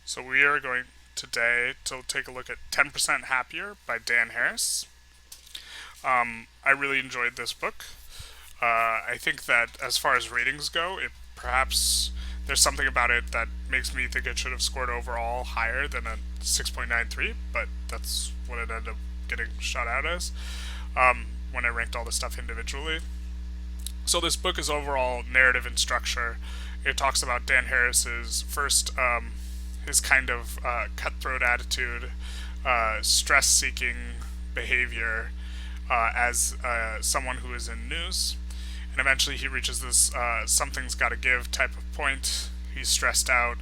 So we are going today to take a look at 10% Happier by Dan Harris. I really enjoyed this book. I think that as far as ratings go, it perhaps there's something about it that makes me think it should have scored overall higher than a 6.93, but that's what it ended up getting shot out as when I ranked all the stuff individually. So this book is overall narrative and structure. It talks about Dan Harris's first, his kind of cutthroat attitude, stress-seeking behavior as someone who is in news, and eventually he reaches this something's got to give type of point. He's stressed out,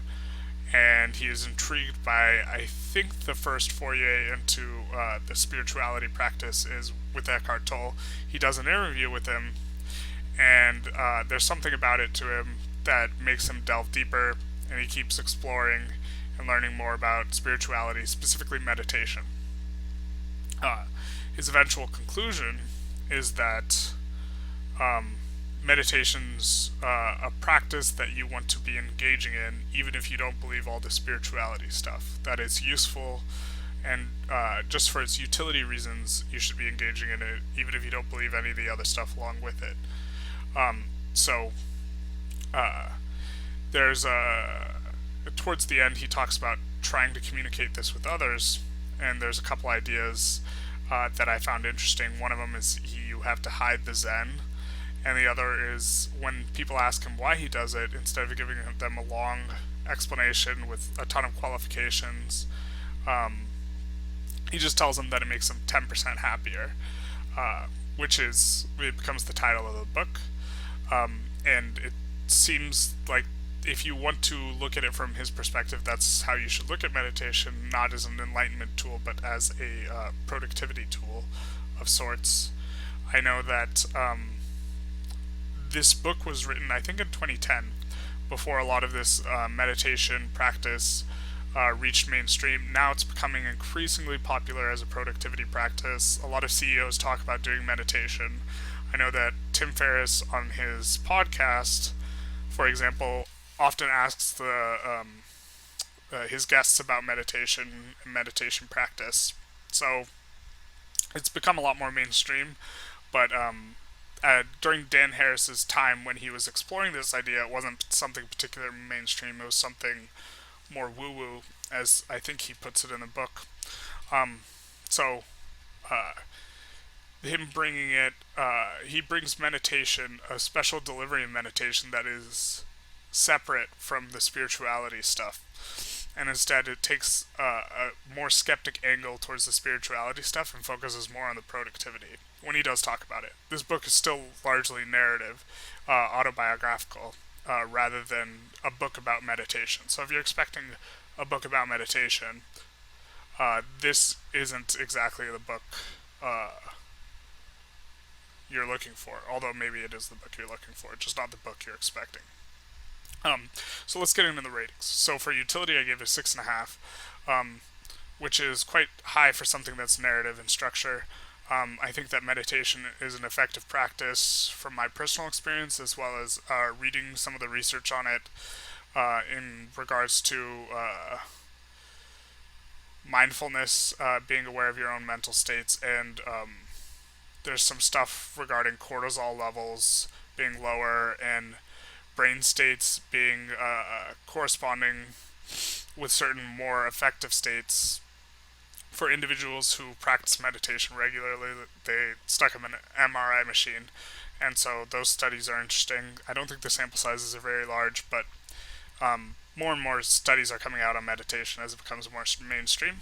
and he is intrigued by, I think, the first foray into the spirituality practice is with Eckhart Tolle. He does an interview with him, and there's something about it to him that makes him delve deeper, and he keeps exploring and learning more about spirituality, specifically meditation. Uh, his eventual conclusion is that um, meditation's a practice that you want to be engaging in, even if you don't believe all the spirituality stuff. That is useful, and just for its utility reasons, you should be engaging in it, even if you don't believe any of the other stuff along with it. So uh, there's a towards the end he talks about trying to communicate this with others, and there's a couple ideas that I found interesting. One of them is you have to hide the Zen, and the other is when people ask him why he does it, instead of giving them a long explanation with a ton of qualifications, um, he just tells them that it makes them 10% happier, which is it becomes the title of the book. And it seems like if you want to look at it from his perspective, that's how you should look at meditation, not as an enlightenment tool, but as a productivity tool of sorts. I know that this book was written, I think, in 2010, before a lot of this meditation practice reached mainstream. Now it's becoming increasingly popular as a productivity practice. A lot of CEOs talk about doing meditation. I know that Tim Ferriss on his podcast, for example, often asks his guests about meditation and meditation practice. So it's become a lot more mainstream. But during Dan Harris's time when he was exploring this idea, it wasn't something particularly mainstream. It was something more woo-woo, as I think he puts it in the book. Um, so uh, him bringing it, he brings meditation, a special delivery of meditation that is separate from the spirituality stuff. And instead, it takes a more skeptic angle towards the spirituality stuff and focuses more on the productivity when he does talk about it. This book is still largely narrative, autobiographical, rather than a book about meditation. So if you're expecting a book about meditation, this isn't exactly the book uh, you're looking for. Although maybe it is the book you're looking for, just not the book you're expecting. So let's get into the ratings. So for utility, I gave it a 6.5, which is quite high for something that's narrative in structure. I think that meditation is an effective practice from my personal experience, as well as reading some of the research on it in regards to mindfulness, being aware of your own mental states, and there's some stuff regarding cortisol levels being lower and brain states being corresponding with certain more effective states for individuals who practice meditation regularly. They stuck them in an MRI machine, and so those studies are interesting. I don't think the sample sizes are very large, but more and more studies are coming out on meditation as it becomes more mainstream.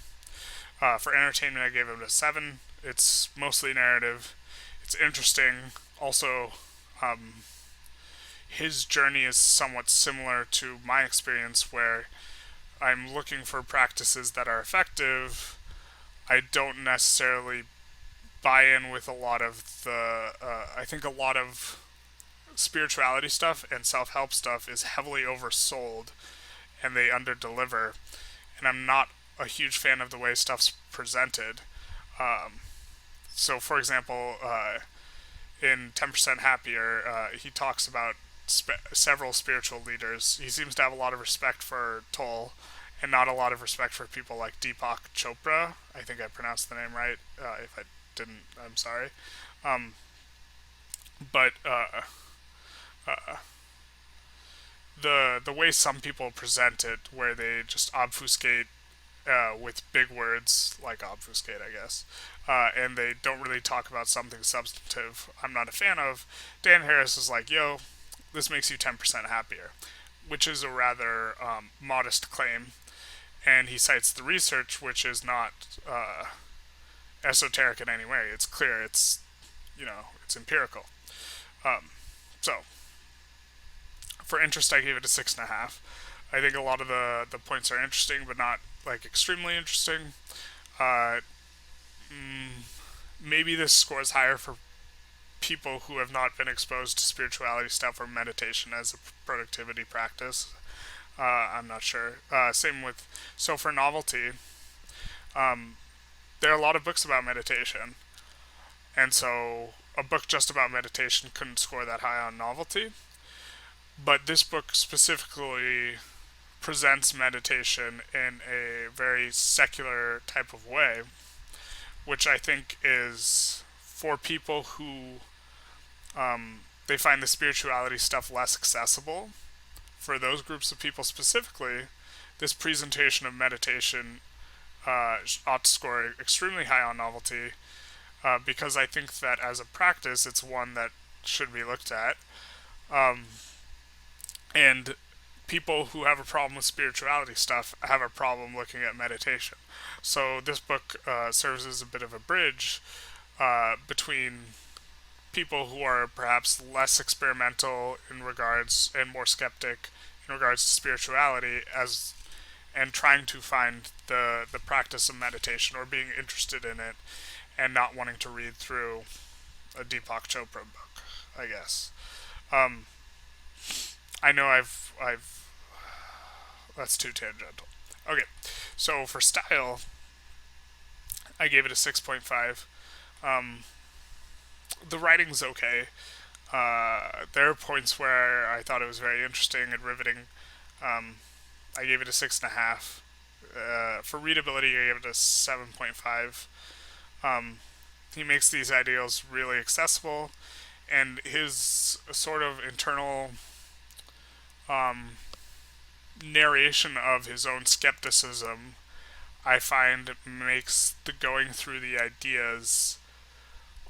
For entertainment, I gave it a 7. It's mostly narrative. It's interesting. Also, his journey is somewhat similar to my experience, where I'm looking for practices that are effective. I don't necessarily buy in with a lot of the. I think a lot of spirituality stuff and self help stuff is heavily oversold, and they underdeliver. And I'm not a huge fan of the way stuff's presented. Um, so, for example, in 10% Happier, he talks about several spiritual leaders. He seems to have a lot of respect for Toll, and not a lot of respect for people like Deepak Chopra. I think I pronounced the name right. If I didn't, I'm sorry. Um, but the way some people present it, where they just obfuscate with big words like obfuscate, I guess, and they don't really talk about something substantive, I'm not a fan of. Dan Harris is like, yo, this makes you 10% happier, which is a rather modest claim. And he cites the research, which is not esoteric in any way. It's clear. It's empirical. Um, so for interest, I gave it a 6.5. I think a lot of the points are interesting, but not like extremely interesting. Uh, Maybe this scores higher for people who have not been exposed to spirituality stuff or meditation as a productivity practice. I'm not sure. Same with for novelty. Um, there are a lot of books about meditation, and so a book just about meditation couldn't score that high on novelty. But this book specifically presents meditation in a very secular type of way, which I think is for people who they find the spirituality stuff less accessible. For those groups of people specifically, this presentation of meditation ought to score extremely high on novelty because I think that as a practice, it's one that should be looked at. Um, and people who have a problem with spirituality stuff have a problem looking at meditation. So this book serves as a bit of a bridge between people who are perhaps less experimental in regards and more skeptic in regards to spirituality as and trying to find the practice of meditation or being interested in it and not wanting to read through a Deepak Chopra book, I guess. Um, I know I've that's too tangential. Okay, so for style, I gave it a 6.5. Um, the writing's okay. There are points where I thought it was very interesting and riveting. Um, I gave it a 6.5. For readability, I gave it a 7.5. Um, he makes these ideals really accessible, and his sort of internal um, narration of his own skepticism, I find makes the going through the ideas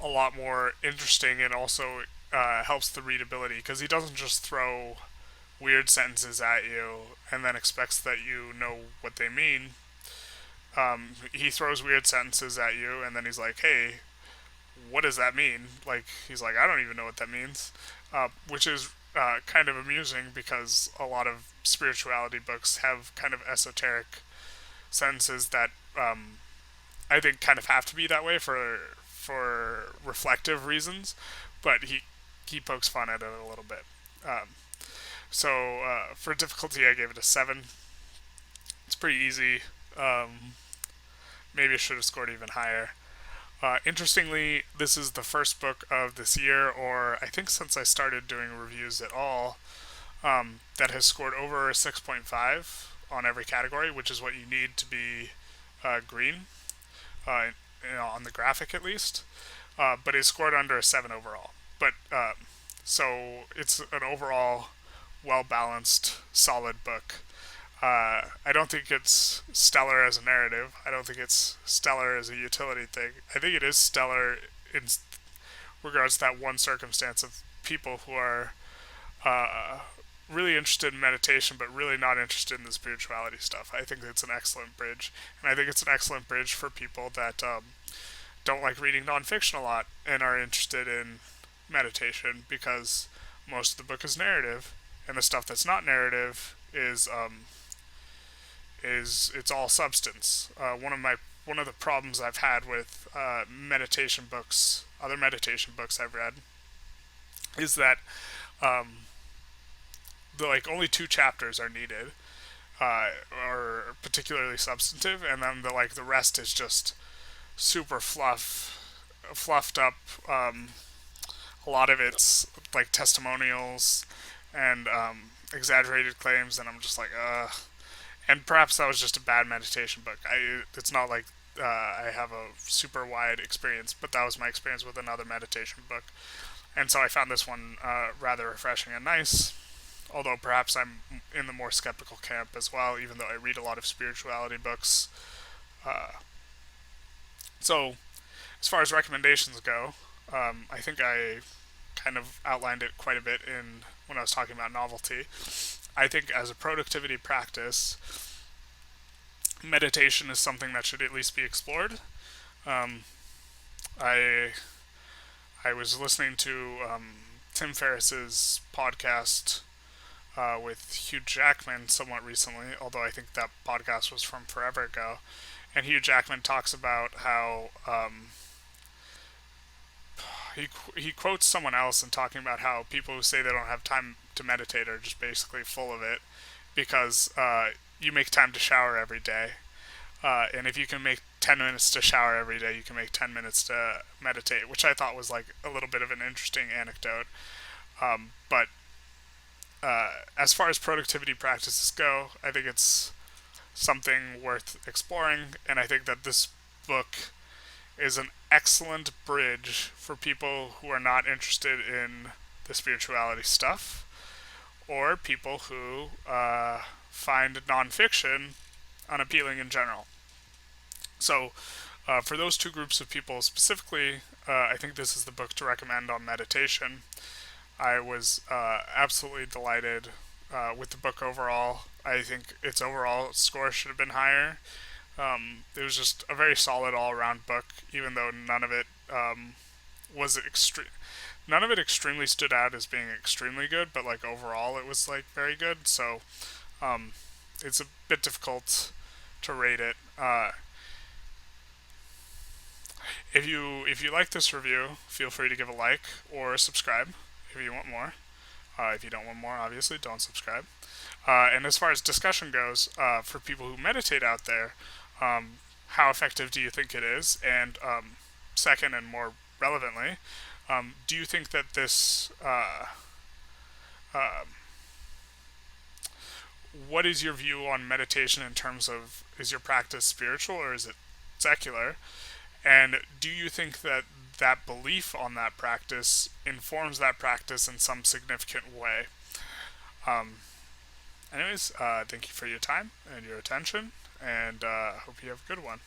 a lot more interesting and also helps the readability because he doesn't just throw weird sentences at you and then expects that you know what they mean. He throws weird sentences at you and then he's like, hey, what does that mean? Like, he's like, I don't even know what that means. Which is kind of amusing because a lot of spirituality books have kind of esoteric sentences that I think kind of have to be that way for reflective reasons, but he pokes fun at it a little bit. For difficulty, I gave it a 7. It's pretty easy. Maybe I should have scored even higher. Interestingly, this is the first book of this year, or I think since I started doing reviews at all, that has scored over a 6.5 on every category, which is what you need to be green, on the graphic at least. But it scored under a 7 overall. But so it's an overall well balanced, solid book. I don't think it's stellar as a narrative. I don't think it's stellar as a utility thing. I think it is stellar in regards to that one circumstance of people who are uh, really interested in meditation but really not interested in the spirituality stuff. I think it's an excellent bridge. And I think it's an excellent bridge for people that don't like reading nonfiction a lot and are interested in meditation because most of the book is narrative and the stuff that's not narrative is it's all substance. One of the problems I've had with meditation books, other meditation books I've read, is that the like only 2 chapters are needed, or particularly substantive, and then the rest is just super fluffed up. A lot of it's like testimonials and exaggerated claims, and I'm just like, and perhaps that was just a bad meditation book. It's not like I have a super wide experience, but that was my experience with another meditation book, and so I found this one rather refreshing and nice. Although perhaps I'm in the more skeptical camp as well, even though I read a lot of spirituality books. Uh, so, as far as recommendations go, I think I kind of outlined it quite a bit in when I was talking about novelty. I think as a productivity practice, meditation is something that should at least be explored. Um, I I was listening to Tim Ferriss's podcast with Hugh Jackman somewhat recently, although I think that podcast was from forever ago. And Hugh Jackman talks about how he quotes someone else and talking about how people who say they don't have time to meditate are just basically full of it because you make time to shower every day. And if you can make 10 minutes to shower every day, you can make 10 minutes to meditate, which I thought was like a little bit of an interesting anecdote. But as far as productivity practices go, I think it's something worth exploring, and I think that this book is an excellent bridge for people who are not interested in the spirituality stuff, or people who find nonfiction unappealing in general. So, for those two groups of people specifically, I think this is the book to recommend on meditation. I was absolutely delighted with the book overall. I think its overall score should have been higher. It was just a very solid all-around book, even though was extreme. None of it extremely stood out as being extremely good, but like overall, it was like very good. So um, it's a bit difficult to rate it. If you like this review, feel free to give a like or subscribe if you want more. If you don't want more, obviously, don't subscribe. And as far as discussion goes, for people who meditate out there, how effective do you think it is? And second, and more relevantly, do you think that this uh, what is your view on meditation in terms of is your practice spiritual or is it secular? And do you think that that belief on that practice informs that practice in some significant way? Um, Anyways, thank you for your time and your attention, and hope you have a good one.